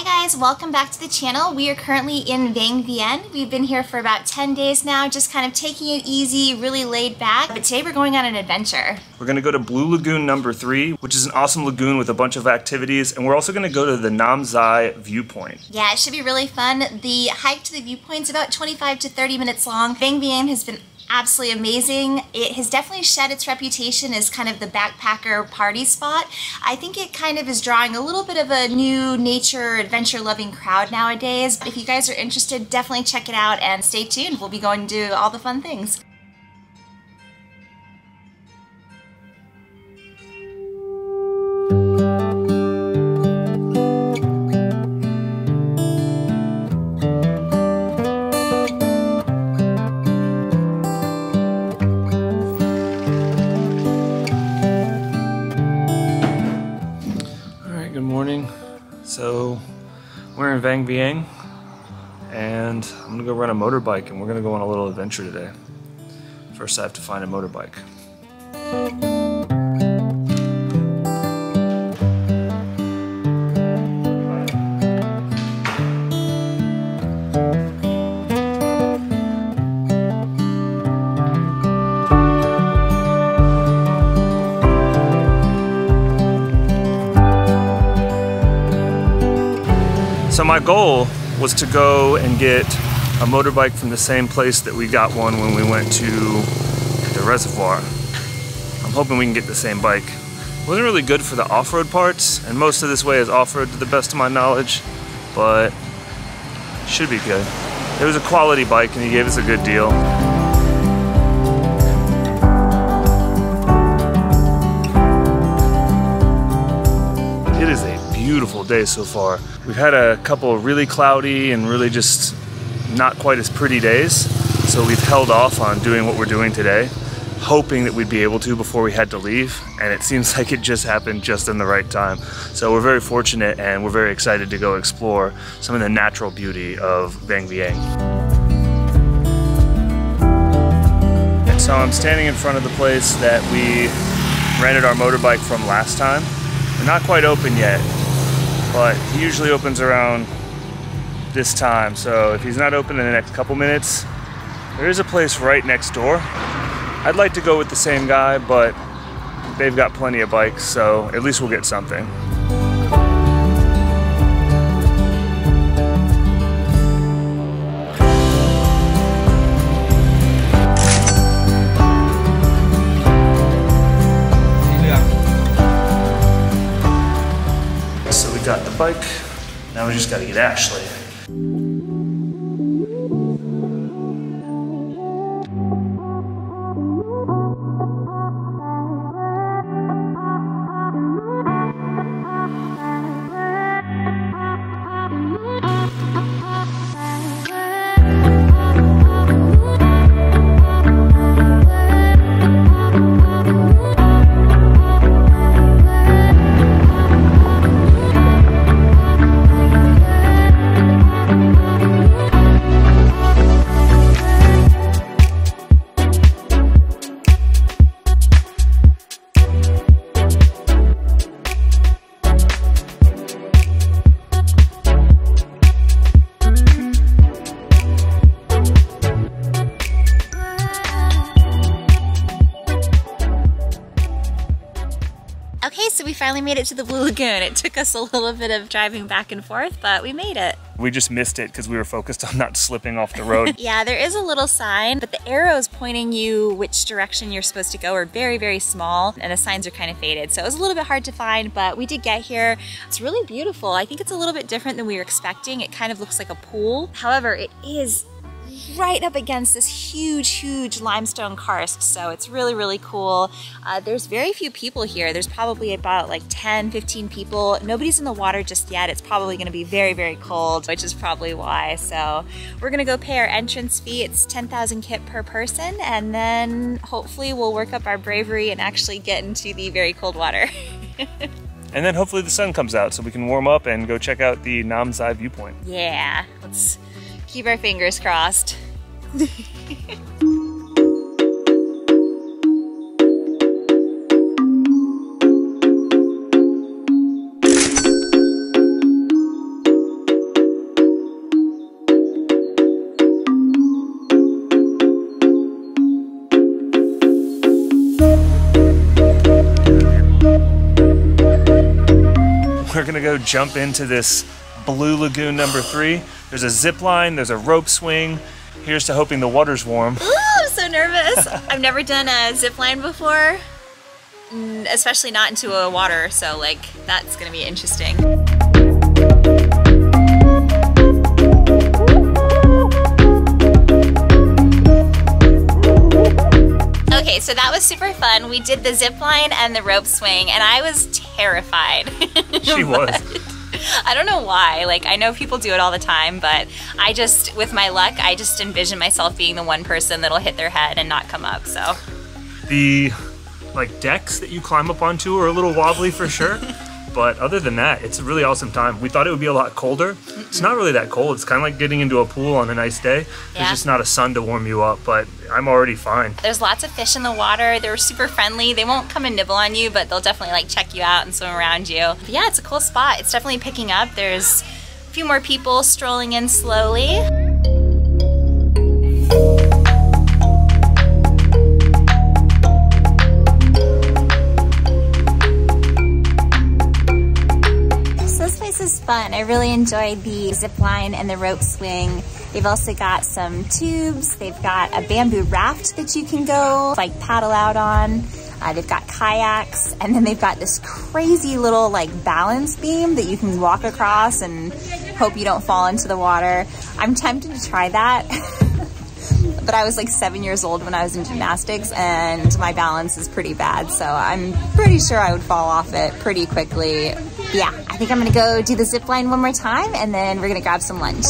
Hi guys, welcome back to the channel. We are currently in Vang Vieng. We've been here for about 10 days now, just kind of taking it easy, really laid back. But today we're going on an adventure. We're gonna go to Blue Lagoon number 3, which is an awesome lagoon with a bunch of activities. And we're also gonna go to the Nam Dai viewpoint. Yeah, it should be really fun. The hike to the viewpoint's about 25 to 30 minutes long. Vang Vieng has been absolutely amazing. It has definitely shed its reputation as kind of the backpacker party spot. I think it kind of is drawing a little bit of a new nature, adventure-loving crowd nowadays. If you guys are interested, definitely check it out and stay tuned. We'll be going to do all the fun things. So we're in Vang Vieng and I'm gonna go run a motorbike and we're gonna go on a little adventure today. First I have to find a motorbike. So my goal was to go and get a motorbike from the same place that we got one when we went to the reservoir. I'm hoping we can get the same bike. It wasn't really good for the off-road parts, and most of this way is off-road to the best of my knowledge, but it should be good. It was a quality bike and he gave us a good deal. It is a beautiful day so far. We've had a couple of really cloudy and really just not quite as pretty days, so we've held off on doing what we're doing today, hoping that we'd be able to before we had to leave, and it seems like it just happened just in the right time. So we're very fortunate and we're very excited to go explore some of the natural beauty of Vang Vieng. And so I'm standing in front of the place that we rented our motorbike from last time. They're not quite open yet, but he usually opens around this time. So if he's not open in the next couple minutes, there is a place right next door. I'd like to go with the same guy, but they've got plenty of bikes, so at least we'll get something. Got the bike, now we just gotta get Ashley. Okay, so we finally made it to the Blue Lagoon. It took us a little bit of driving back and forth, but we made it. We just missed it because we were focused on not slipping off the road. Yeah, there is a little sign, but the arrows pointing you which direction you're supposed to go are very, very small, and the signs are kind of faded. So it was a little bit hard to find, but we did get here. It's really beautiful. I think it's a little bit different than we were expecting. It kind of looks like a pool. However, it is right up against this huge limestone karst, so it's really, really cool. There's very few people here. There's probably about like 10-15 people. Nobody's in the water just yet. It's probably gonna be very, very cold, which is probably why. So we're gonna go pay our entrance fee. It's 10,000 kip per person, and then hopefully we'll work up our bravery and actually get into the very cold water. And then hopefully the sun comes out so we can warm up and go check out the Nam Dai viewpoint. Yeah, let's keep our fingers crossed. gonna go jump into this Blue Lagoon #3. There's a zip line, there's a rope swing. Here's to hoping the water's warm. Ooh, I'm so nervous. I've never done a zip line before, especially not into a water, so like that's gonna be interesting. Okay, so that was super fun. We did the zip line and the rope swing, and I was terrified. She was. I don't know why. Like, I know people do it all the time, but I just, with my luck, I just envision myself being the one person that'll hit their head and not come up, so. The like decks that you climb up onto are a little wobbly for sure. But other than that, it's a really awesome time. We thought it would be a lot colder. It's not really that cold. It's kind of like getting into a pool on a nice day. There's just not a sun to warm you up, but I'm already fine. There's lots of fish in the water. They're super friendly. They won't come and nibble on you, but they'll definitely like check you out and swim around you. But yeah, it's a cool spot. It's definitely picking up. There's a few more people strolling in slowly. Is fun. I really enjoyed the zip line and the rope swing. They've also got some tubes. They've got a bamboo raft that you can go like paddle out on. They've got kayaks, and then they've got this crazy little like balance beam that you can walk across and hope you don't fall into the water. I'm tempted to try that. But I was like 7 years old when I was in gymnastics, and my balance is pretty bad, so I'm pretty sure I would fall off it pretty quickly. Yeah, I think I'm gonna go do the zip line one more time, and then we're gonna grab some lunch.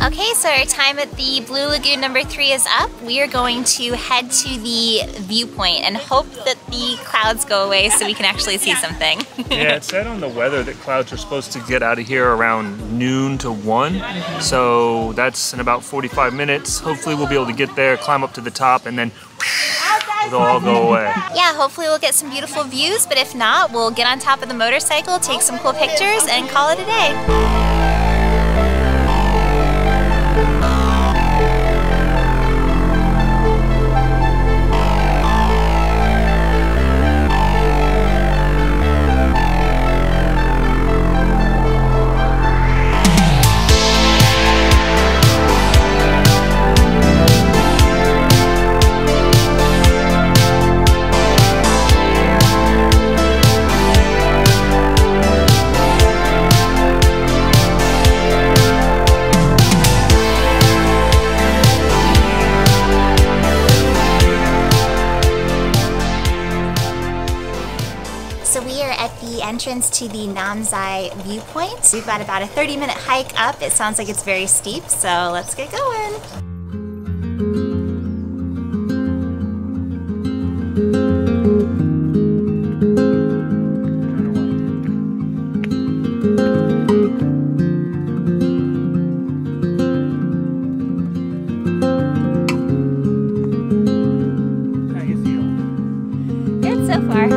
Okay, so our time at the Blue Lagoon #3 is up. We are going to head to the viewpoint and hope that the clouds go away so we can actually see something. Yeah, it said on the weather that clouds are supposed to get out of here around noon to 1. So that's in about 45 minutes. Hopefully we'll be able to get there, climb up to the top, and then it'll all go away. Yeah, hopefully we'll get some beautiful views, but if not, we'll get on top of the motorcycle, take some cool pictures, and call it a day. Entrance to the Namzai viewpoint. We've got about a 30-minute hike up. It sounds like it's very steep, so let's get going. How you feel? Good so far.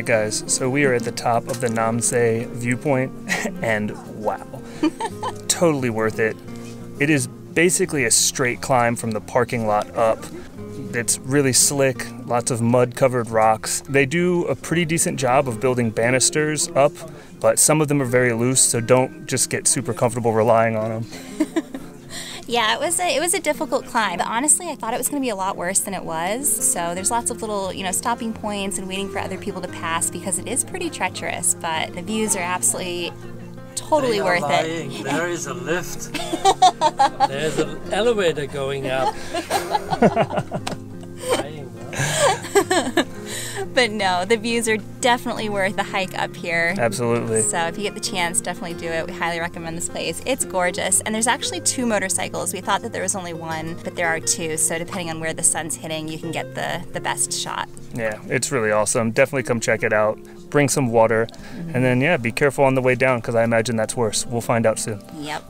guys, so we are at the top of the Namse viewpoint, and wow, totally worth it. It is basically a straight climb from the parking lot up. It's really slick, lots of mud-covered rocks. They do a pretty decent job of building banisters up, but some of them are very loose, so don't just get super comfortable relying on them. Yeah, it was a difficult climb, but honestly I thought it was going to be a lot worse than it was. So there's lots of little, stopping points and waiting for other people to pass because it is pretty treacherous, but the views are absolutely totally worth it. There is a lift. There's an elevator going up. But no, the views are definitely worth the hike up here. Absolutely. So if you get the chance, definitely do it. We highly recommend this place. It's gorgeous. And there's actually 2 motorcycles. We thought that there was only 1, but there are 2. So depending on where the sun's hitting, you can get the best shot. Yeah, it's really awesome. Definitely come check it out. Bring some water. And then, yeah, be careful on the way down because I imagine that's worse. We'll find out soon. Yep.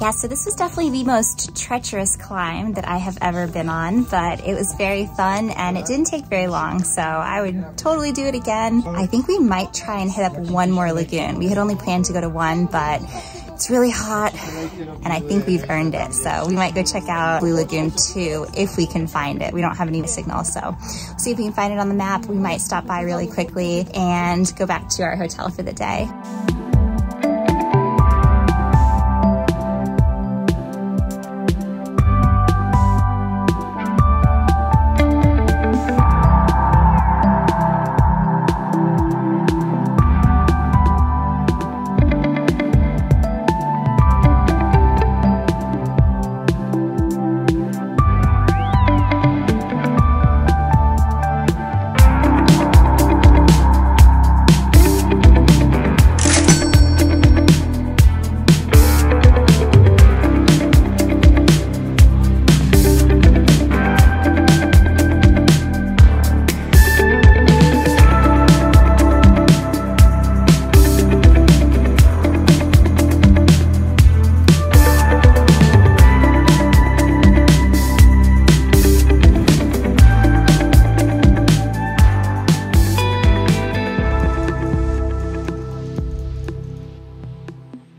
Yeah, so this was definitely the most treacherous climb that I have ever been on, but it was very fun and it didn't take very long, so I would totally do it again. I think we might try and hit up one more lagoon. We had only planned to go to 1, but it's really hot and I think we've earned it, so we might go check out Blue Lagoon 2 if we can find it. We don't have any signal, so we'll see if we can find it on the map. We might stop by really quickly and go back to our hotel for the day.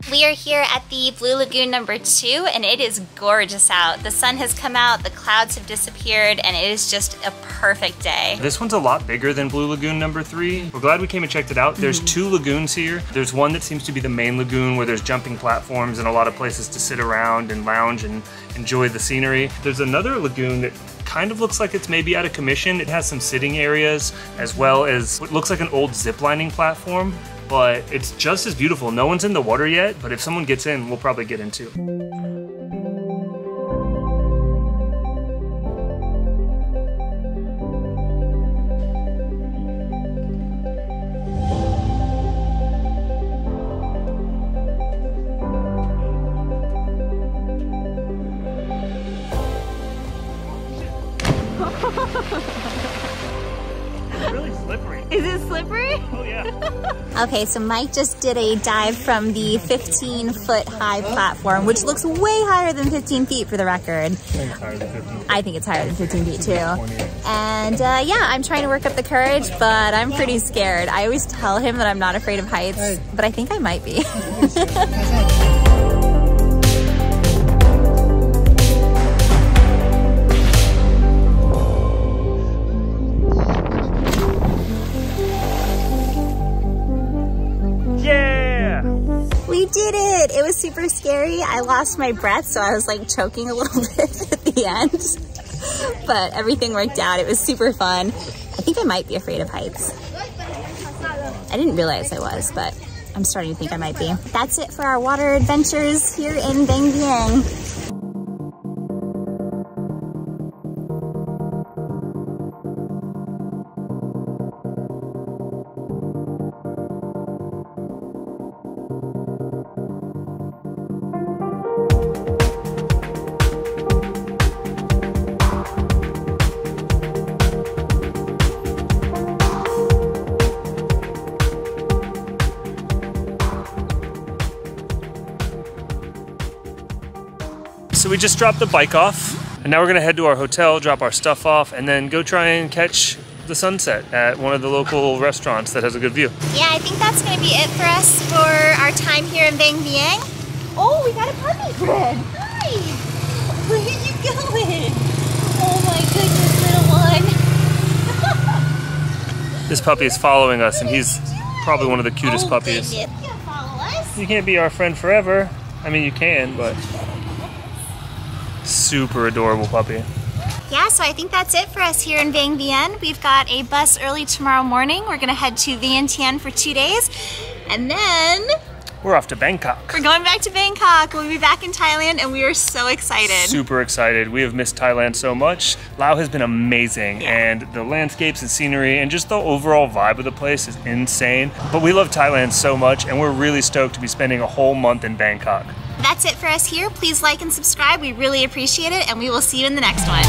We are here at the Blue Lagoon number 2 and it is gorgeous out. The sun has come out, the clouds have disappeared, and it is just a perfect day. This one's a lot bigger than Blue Lagoon number 3. We're glad we came and checked it out. There's 2 lagoons here. There's one that seems to be the main lagoon where there's jumping platforms and a lot of places to sit around and lounge and enjoy the scenery. There's another lagoon that kind of looks like it's maybe out of commission. It has some sitting areas as well as what looks like an old ziplining platform, but it's just as beautiful. No one's in the water yet, but if someone gets in, we'll probably get in too. It's really slippery. Is it slippery? Oh yeah. Okay, so Mike just did a dive from the 15-foot high platform, which looks way higher than 15 feet for the record. I think it's higher than 15 feet. I think it's higher than 15 feet too. And yeah, I'm trying to work up the courage, but I'm pretty scared. I always tell him that I'm not afraid of heights, but I think I might be. We did it! It was super scary. I lost my breath, so I was like choking a little bit at the end. But everything worked out. It was super fun. I think I might be afraid of heights. I didn't realize I was, but I'm starting to think I might be. That's it for our water adventures here in Bang Vieng. so we just dropped the bike off, and now we're gonna head to our hotel, drop our stuff off, and then go try and catch the sunset at one of the local restaurants that has a good view. Yeah, I think that's gonna be it for us for our time here in Vang Vieng. Oh, we got a puppy friend. Hi. Where are you going? Oh my goodness, little one. This puppy is following us, and he's probably one of the cutest puppies. Goodness. You can't follow us. You can't be our friend forever. I mean, you can, but super adorable puppy. Yeah, so I think that's it for us here in Vang Vieng. We've got a bus early tomorrow morning. We're gonna head to Vientiane for 2 days, and then we're off to Bangkok. We're going back to Bangkok. We'll be back in Thailand, and we are so excited. Super excited. We have missed Thailand so much. Laos has been amazing, and the landscapes and scenery and just the overall vibe of the place is insane. But we love Thailand so much, and we're really stoked to be spending a whole month in Bangkok. That's it for us here. Please like and subscribe. We really appreciate it, and we will see you in the next one.